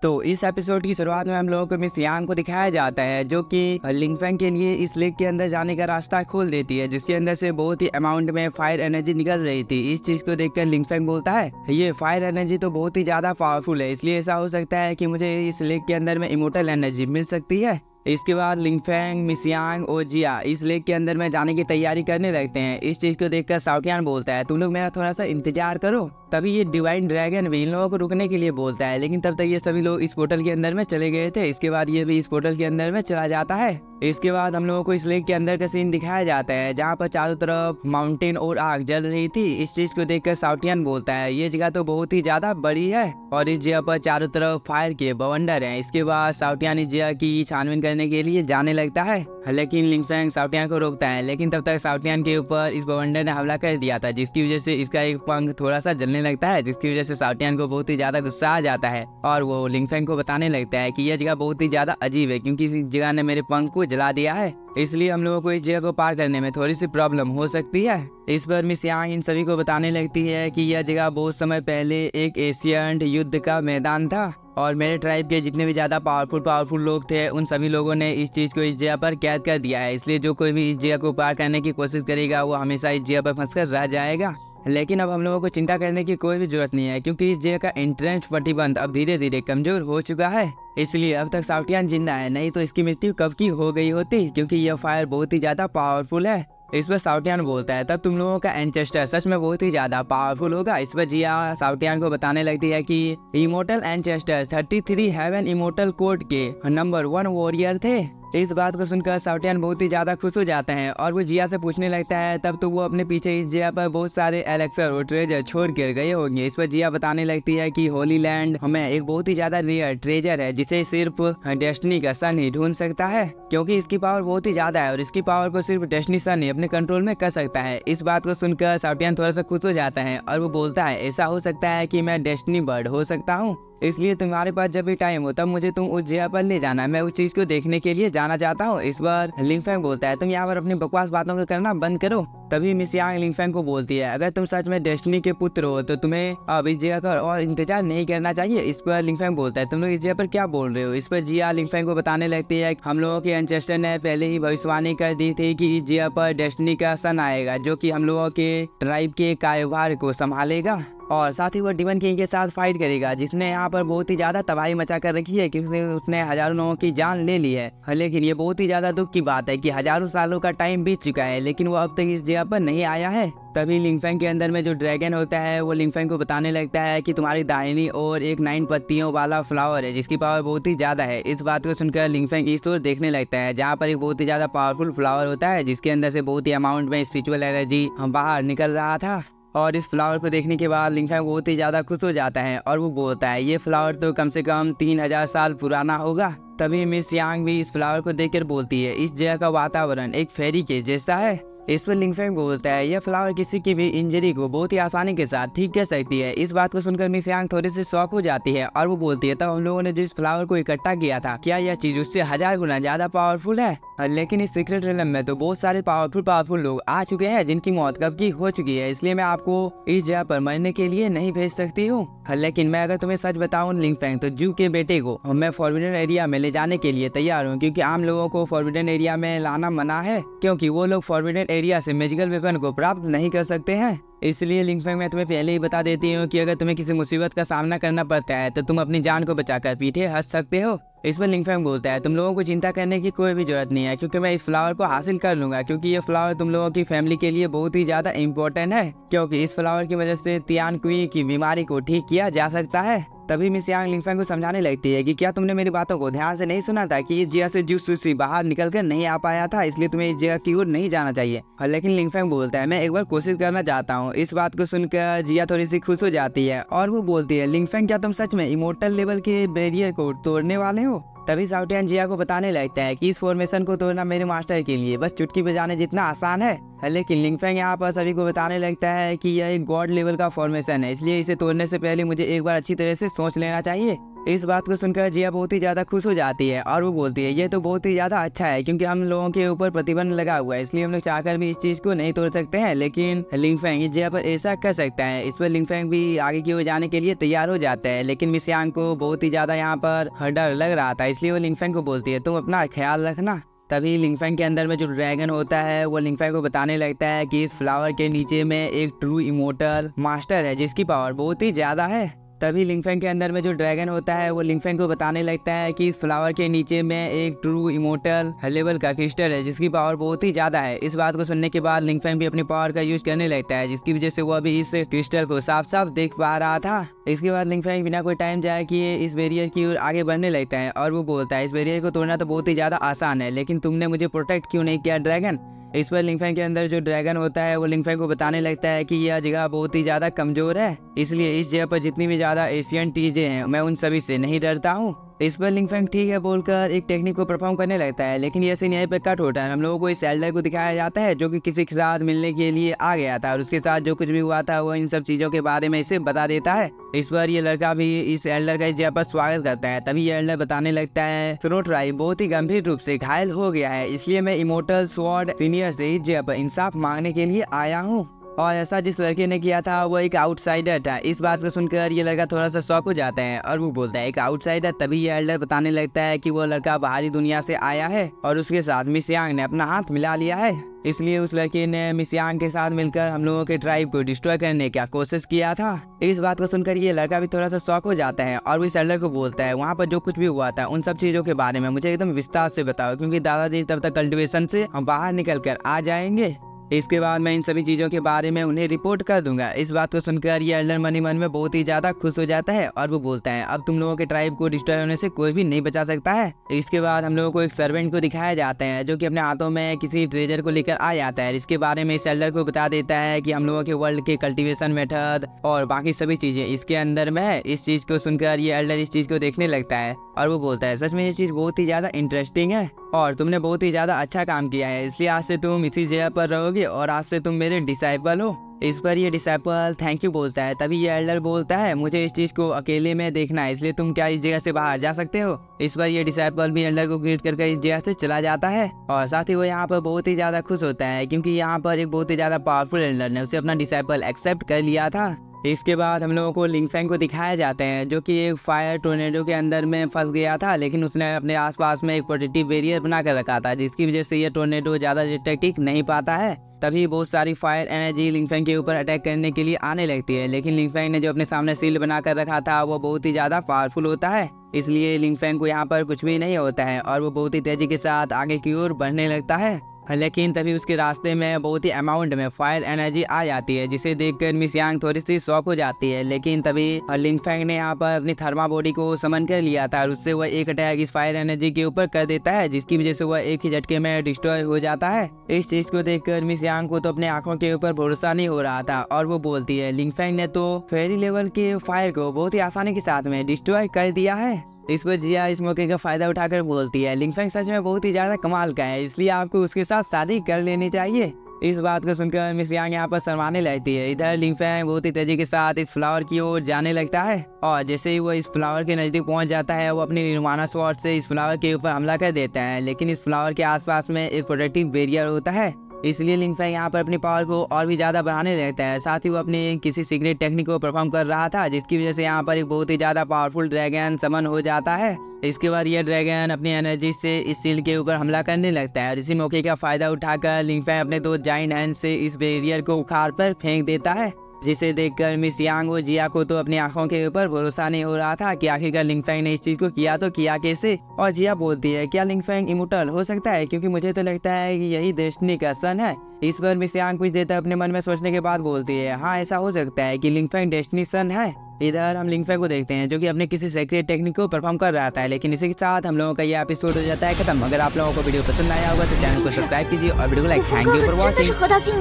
तो इस एपिसोड की शुरुआत में हम लोगों को मिस यांग को दिखाया जाता है, जो कि लिंगफेंग के लिए इस लेक के अंदर जाने का रास्ता खोल देती है, जिसके अंदर से बहुत ही अमाउंट में फायर एनर्जी निकल रही थी। इस चीज को देखकर लिंगफेंग बोलता है, ये फायर एनर्जी तो बहुत ही ज्यादा पावरफुल है, इसलिए ऐसा हो सकता है कि मुझे इस लेक के अंदर में इमोर्टल एनर्जी मिल सकती है। इसके बाद लिंगफेंग, मिस यांग और जिया इस लेक के अंदर में जाने की तैयारी करने लगते हैं। इस चीज को देखकर शाओटियान बोलता है, तुम लोग मेरा थोड़ा सा इंतजार करो। तभी ये डिवाइन ड्रैगन भी इन लोगों को रुकने के लिए बोलता है, लेकिन तब तक ये सभी लोग इस पोर्टल के अंदर में चले गए थे। इसके बाद ये भी इस पोर्टल के अंदर में चला जाता है। इसके बाद हम लोगों को इस लेक के अंदर का सीन दिखाया जाता है, जहाँ पर चारों तरफ माउंटेन और आग जल रही थी। इस चीज को देखकर शाओटियान बोलता है, ये जगह तो बहुत ही ज्यादा बड़ी है और इस जगह पर चारों तरफ फायर के बवंडर हैं। इसके बाद शाओटियान इस जगह की छानबीन करने के लिए जाने लगता है, लेकिन लिंगफेंग शाओटियान को रोकता है। लेकिन तब तक शाओटियान के ऊपर इस बवंडर ने हमला कर दिया था, जिसकी वजह से इसका एक पंख थोड़ा सा जलने लगता है, जिसकी वजह से शाओटियान को बहुत ही ज्यादा गुस्सा आ जाता है और वो लिंगफेंग को बताने लगता है कि यह जगह बहुत ही ज्यादा अजीब है, क्योंकि इस जगह ने मेरे पंख को जला दिया है, इसलिए हम लोगों को इस जगह को पार करने में थोड़ी सी प्रॉब्लम हो सकती है। इस पर मिस यांग इन सभी को बताने लगती है कि यह जगह बहुत समय पहले एक एशियन युद्ध का मैदान था और मेरे ट्राइब के जितने भी ज्यादा पावरफुल लोग थे, उन सभी लोगों ने इस चीज को इस जगह पर कैद कर दिया है। इसलिए जो कोई भी इस जगह को पार करने की कोशिश करेगा, वो हमेशा इस जगह पर फंसकर रह जाएगा। लेकिन अब हम लोगों को चिंता करने की कोई भी जरूरत नहीं है, क्योंकि इस जगह का एंट्रेंस प्रतिबंध अब धीरे धीरे कमजोर हो चुका है। इसलिए अब तक शाओटियान जिंदा है, नहीं तो इसकी मृत्यु कब की हो गई होती, क्योंकि यह फायर बहुत ही ज्यादा पावरफुल है। इस पर शाओटियान बोलता है, तब तुम लोगों का एंचेस्टर सच में बहुत ही ज्यादा पावरफुल होगा। इस पर जिया शाओटियान को बताने लगती है कि immortal ancestor 33 heaven immortal code के नंबर 1 वॉरियर थे। इस बात को सुनकर शाओटियान बहुत ही ज्यादा खुश हो जाते हैं और वो जिया से पूछने लगता है, तब तो वो अपने पीछे इस जगह पर बहुत सारे एलेक्सर और ट्रेजर छोड़ कर गए होंगे। इस पर जिया बताने लगती है कि होली लैंड हमें एक बहुत ही ज्यादा रेयर ट्रेजर है, जिसे सिर्फ डेस्टिनी का सन ही ढूंढ सकता है, क्योंकि इसकी पावर बहुत ही ज्यादा है और इसकी पावर को सिर्फ डेस्टिनी सन ही अपने कंट्रोल में कर सकता है। इस बात को सुनकर शाओटियान थोड़ा सा खुश हो जाता है और वो बोलता है, ऐसा हो सकता है कि मैं डेस्टिनी बर्ड हो सकता हूँ, इसलिए तुम्हारे पास जब भी टाइम हो तब मुझे तुम उस जगह पर ले जाना, मैं उस चीज को देखने के लिए जाना चाहता हूँ। इस बार लिंगफेंग बोलता है, तुम यहाँ पर अपनी बकवास बातों को करना बंद करो। तभी मिस यांग लिंगफेंग को बोलती है, अगर तुम सच में डेस्टिनी के पुत्र हो तो तुम्हें अब इस जगह का और इंतजार नहीं करना चाहिए। इस पर लिंगफेंग बोलता है, तुम लोग इस जगह पर क्या बोल रहे हो। इस पर जिया लिंगफेंग को बताने लगती है, हम लोगों के एंचेस्टर ने पहले ही भविष्यवाणी कर दी थी कि इस जगह पर डेस्टिनी का सन आएगा, जो कि हम लोगों के ट्राइब के कारोबार को संभालेगा और साथ ही वो डिमन किंग के साथ फाइट करेगा, जिसने यहाँ पर बहुत ही ज्यादा तबाही मचा कर रखी है, क्योंकि उसने हजारों लोगों की जान ले ली है। लेकिन ये बहुत ही ज्यादा दुख की बात है कि हजारों सालों का टाइम बीत चुका है, लेकिन वो अब तक इस जगह पर नहीं आया है। तभी लिंगफेंग के अंदर में जो ड्रैगन होता है, वो लिंगफेंग को बताने लगता है कि तुम्हारी दाहिनी ओर एक 9 पत्तियों वाला फ्लावर है, जिसकी पावर बहुत ही ज्यादा है। इस बात को सुनकर लिंगफेंग इस ओर देखने लगता है, जहाँ पर एक बहुत ही ज्यादा पावरफुल फ्लावर होता है, जिसके अंदर से बहुत ही अमाउंट में स्पिरिचुअल एनर्जी बाहर निकल रहा था। और इस फ्लावर को देखने के बाद लिंगफेंग बहुत ही ज्यादा खुश हो जाता है और वो बोलता है, ये फ्लावर तो कम से कम 3000 साल पुराना होगा। तभी मिस यांग भी इस फ्लावर को देखकर बोलती है, इस जगह का वातावरण एक फेरी के जैसा है। इस पर लिंगफेंग बोलता है, यह फ्लावर किसी की भी इंजरी को बहुत ही आसानी के साथ ठीक कर सकती है। इस बात को सुनकर मिस यांग थोड़ी सी शॉक हो जाती है और वो बोलती है, तब हम लोगों ने जिस फ्लावर को इकट्ठा किया था, क्या यह चीज उससे 1000 गुना ज्यादा पावरफुल है। लेकिन इस सीक्रेट रिलम में तो बहुत सारे पावरफुल लोग आ चुके हैं, जिनकी मौत कब की हो चुकी है, इसलिए मैं आपको इस जगह पर मरने के लिए नहीं भेज सकती हूँ। लेकिन मैं अगर तुम्हें सच बताऊं लिंगफेंग, तो जू के बेटे को मैं फॉरबिडन एरिया में ले जाने के लिए तैयार हूँ, क्योंकि आम लोगों को फॉरबिडन एरिया में लाना मना है, क्योंकि वो लोग फॉरबिडन एरिया से मैजिकल वेपन को प्राप्त नहीं कर सकते हैं। इसलिए लिंगफेंग मैं तुम्हें पहले ही बता देती हूँ कि अगर तुम्हें किसी मुसीबत का सामना करना पड़ता है, तो तुम अपनी जान को बचाकर पीछे हट सकते हो। इस पर लिंगफेंग बोलता है, तुम लोगों को चिंता करने की कोई भी जरूरत नहीं है, क्योंकि मैं इस फ्लावर को हासिल कर लूंगा, क्योंकि ये फ्लावर तुम लोगों की फैमिली के लिए बहुत ही ज्यादा इम्पोर्टेंट है, क्योंकि इस फ्लावर की वजह से तियान कुई की बीमारी को ठीक किया जा सकता है। तभी मिस यांग लिंगफेंग को समझाने लगती है कि क्या तुमने मेरी बातों को ध्यान से नहीं सुना था कि इस जगह से जूस सुसी बाहर निकल कर नहीं आ पाया था, इसलिए तुम्हें इस जगह की ओर नहीं जाना चाहिए। लेकिन लिंगफेंग बोलता है, मैं एक बार कोशिश करना चाहता हूँ। इस बात को सुनकर जिया थोड़ी सी खुश हो जाती है और वो बोलती है, लिंगफेंग क्या तुम सच में इमोर्टल लेवल के बैरियर को तोड़ने वाले हो। तभी शाओटियान जिया को बताने लगता है कि इस फॉर्मेशन को तोड़ना मेरे मास्टर के लिए बस चुटकी बजाने जितना आसान है। लेकिन लिंगफेंग यहाँ पर सभी को बताने लगता है कि यह एक गॉड लेवल का फॉर्मेशन है, इसलिए इसे तोड़ने से पहले मुझे एक बार अच्छी तरह से सोच लेना चाहिए। इस बात को सुनकर जिया बहुत ही ज़्यादा खुश हो जाती है और वो बोलती है ये तो बहुत ही ज़्यादा अच्छा है, क्योंकि हम लोगों के ऊपर प्रतिबंध लगा हुआ है, इसलिए हम लोग चाहकर भी इस चीज़ को नहीं तोड़ सकते हैं। लेकिन लिंगफेंग इस जिया पर ऐसा कर सकता है। इस पर लिंगफेंग भी आगे की ओर जाने के लिए तैयार हो जाता है, लेकिन मिस यांग को बहुत ही ज़्यादा यहाँ पर डर लग रहा था, इसलिए वो लिंगफेंग को बोलती है तुम अपना ख्याल रखना। तभी लिंगफेंग के अंदर में जो ड्रैगन होता है वो लिंगफेंग को बताने लगता है कि इस फ्लावर के नीचे में एक ट्रू इमोर्टल मास्टर है जिसकी पावर बहुत ही ज़्यादा है। तभी लिंगफेंग के अंदर में जो ड्रैगन होता है वो लिंगफेंग को बताने लगता है कि इस फ्लावर के नीचे में एक ट्रू इमोर्टल लेवल का क्रिस्टल है जिसकी पावर बहुत ही ज़्यादा है। इस बात को सुनने के बाद लिंगफेंग भी अपनी पावर का यूज करने लगता है, जिसकी वजह से वो अभी इस क्रिस्टल को साफ साफ देख पा रहा था। इसके बाद लिंगफेंग बिना कोई टाइम जाए कि इस बैरियर की ओर आगे बढ़ने लगता है और वो बोलता है इस बैरियर को तोड़ना तो बहुत ही ज़्यादा आसान है, लेकिन तुमने मुझे प्रोटेक्ट क्यों नहीं किया ड्रैगन। इस पर लिंगफेंग के अंदर जो ड्रैगन होता है वो लिंगफेंग को बताने लगता है कि यह जगह बहुत ही ज़्यादा कमज़ोर है, इसलिए इस जगह पर जितनी भी ज़्यादा एशियन चीज़ें हैं मैं उन सभी से नहीं डरता हूँ। इस पर लिंगफेंग ठीक है बोलकर एक टेक्निक को परफॉर्म करने लगता है, लेकिन ये सीन यहीं पे कट होता है। हम लोगों को इस एल्डर को दिखाया जाता है जो कि किसी के साथ मिलने के लिए आ गया था और उसके साथ जो कुछ भी हुआ था वो इन सब चीज़ों के बारे में इसे बता देता है। इस पर ये लड़का भी इस एल्डर का इस जगह पर स्वागत करता है। तभी ये एल्डर बताने लगता है स्नो ट्राइब बहुत ही गंभीर रूप से घायल हो गया है, इसलिए मैं इमोर्टल स्वॉर्ड सीनियर से इस जगह पर इंसाफ मांगने के लिए आया हूँ। और ऐसा जिस लड़के ने किया था वो एक आउटसाइडर था। इस बात को सुनकर ये लड़का थोड़ा सा शॉक हो जाता है और वो बोलता है एक आउटसाइडर। तभी ये एल्डर बताने लगता है कि वो लड़का बाहरी दुनिया से आया है और उसके साथ मिस यांग ने अपना हाथ मिला लिया है, इसलिए उस लड़के ने मिस यांग के साथ मिलकर हम लोगों के ट्राइब को डिस्ट्रॉय करने की कोशिश किया था। इस बात को सुनकर ये लड़का भी थोड़ा सा शॉक हो जाता है और वो इस एल्डर को बोलता है वहाँ पर जो कुछ भी हुआ था उन सब चीज़ों के बारे में मुझे एकदम विस्तार से बताओ, क्योंकि दादाजी तब तक कल्टिवेशन से हम बाहर निकल कर आ जाएंगे। इसके बाद मैं इन सभी चीज़ों के बारे में उन्हें रिपोर्ट कर दूंगा। इस बात को सुनकर ये एल्डर मन ही मन में बहुत ही ज़्यादा खुश हो जाता है और वो बोलता है अब तुम लोगों के ट्राइब को डिस्ट्रॉय होने से कोई भी नहीं बचा सकता है। इसके बाद हम लोगों को एक सर्वेंट को दिखाया जाता है जो कि अपने हाथों में किसी ट्रेजर को लेकर आ जाता है। इसके बारे में इस एल्डर को बता देता है कि हम लोगों के वर्ल्ड के कल्टिवेशन मेथड और बाकी सभी चीज़ें इसके अंदर में है। इस चीज़ को सुनकर ये एल्डर इस चीज़ को देखने लगता है और वो बोलता है सच में ये चीज़ बहुत ही ज़्यादा इंटरेस्टिंग है और तुमने बहुत ही ज़्यादा अच्छा काम किया है, इसलिए आज से तुम इसी जगह पर रहोगे और आज से तुम मेरे डिसाइपल हो। इस पर ये डिसाइपल थैंक यू बोलता है। तभी ये एल्डर बोलता है मुझे इस चीज़ को अकेले में देखना है, इसलिए तुम क्या इस जगह से बाहर जा सकते हो। इस पर ये डिसाइपल भी एल्डर को ग्रीट करके इस जगह से चला जाता है और साथ ही वो यहाँ पर बहुत ही ज़्यादा खुश होता है क्योंकि यहाँ पर एक बहुत ही ज़्यादा पावरफुल एल्डर ने उसे अपना डिसाइपल एक्सेप्ट कर लिया था। इसके बाद हम लोगों को लिंगफेंग को दिखाया जाते हैं जो कि एक फायर टोर्नेडो के अंदर में फंस गया था, लेकिन उसने अपने आसपास में एक प्रोटेक्टिव बैरियर बना कर रखा था जिसकी वजह से ये टोर्नेडो ज़्यादा डिटेक्ट नहीं पाता है। तभी बहुत सारी फायर एनर्जी लिंगफेंग के ऊपर अटैक करने के लिए आने लगती है, लेकिन लिंगफेंग ने जो अपने सामने शील्ड बना कर रखा था वो बहुत ही ज़्यादा पावरफुल होता है, इसलिए लिंगफेंग को यहाँ पर कुछ भी नहीं होता है और वो बहुत ही तेज़ी के साथ आगे की ओर बढ़ने लगता है। लेकिन तभी उसके रास्ते में बहुत ही अमाउंट में फायर एनर्जी आ जाती है जिसे देखकर मिस यांग थोड़ी सी शॉक हो जाती है, लेकिन तभी लिंगफेंग ने यहाँ पर अपनी थर्मा बॉडी को समन कर लिया था और उससे वह एक अटैक इस फायर एनर्जी के ऊपर कर देता है जिसकी वजह से वह एक ही झटके में डिस्ट्रॉय हो जाता है। इस चीज को देखकर मिस यांग को तो अपने आंखों के ऊपर भरोसा नहीं हो रहा था और वो बोलती है लिंगफेंग ने तो फेरी लेवल के फायर को बहुत ही आसानी के साथ में डिस्ट्रॉय कर दिया है। इस पर जिया इस मौके का फायदा उठाकर बोलती है लिंगफेंग सच में बहुत ही ज्यादा कमाल का है, इसलिए आपको उसके साथ शादी कर लेनी चाहिए। इस बात को सुनकर मिस यांग यहाँ पर शर्माने लगती है। इधर लिंगफेंग बहुत ही तेजी के साथ इस फ्लावर की ओर जाने लगता है और जैसे ही वो इस फ्लावर के नजदीक पहुंच जाता है वो अपनी निर्माणा स्वॉर्ड से इस फ्लावर के ऊपर हमला कर देता है, लेकिन इस फ्लावर के आसपास में एक प्रोटेक्टिव बैरियर होता है, इसलिए लिंगफेंग यहाँ पर अपनी पावर को और भी ज़्यादा बढ़ाने लगता है। साथ ही वो अपने किसी सीक्रेट टेक्निक को परफॉर्म कर रहा था जिसकी वजह से यहाँ पर एक बहुत ही ज़्यादा पावरफुल ड्रैगन समन हो जाता है। इसके बाद ये ड्रैगन अपनी एनर्जी से इस शील्ड के ऊपर हमला करने लगता है और इसी मौके का फायदा उठाकर लिंगफेंग अपने दो जाइंट हैंड से इस बैरियर को उखाड़ कर फेंक देता है, जिसे देखकर मिस यांग और जिया को तो अपनी आंखों के ऊपर भरोसा नहीं हो रहा था कि आखिरकार लिंगफेंग ने इस चीज को किया तो किया कैसे। और जिया बोलती है क्या लिंगफेंग इमोर्टल हो सकता है, क्योंकि मुझे तो लगता है कि यही डेस्टिनी का सन है। इस पर मिस यांग कुछ देर तक अपने मन में सोचने के बाद बोलती है हाँ ऐसा हो सकता है कि लिंगफेंग डेस्टिनी सन है। इधर हम लिंगफेंग को देखते हैं जो कि अपने किसी सीक्रेट टेक्निक को परफॉर्म कर रहा था, लेकिन इसी के साथ हम लोगों का ये एपिसोड हो जाता है खत्म। अगर आप लोगों को वीडियो पसंद आया होगा तो चैनल को सब्सक्राइब कीजिए और वीडियो को like. Thank you for watching.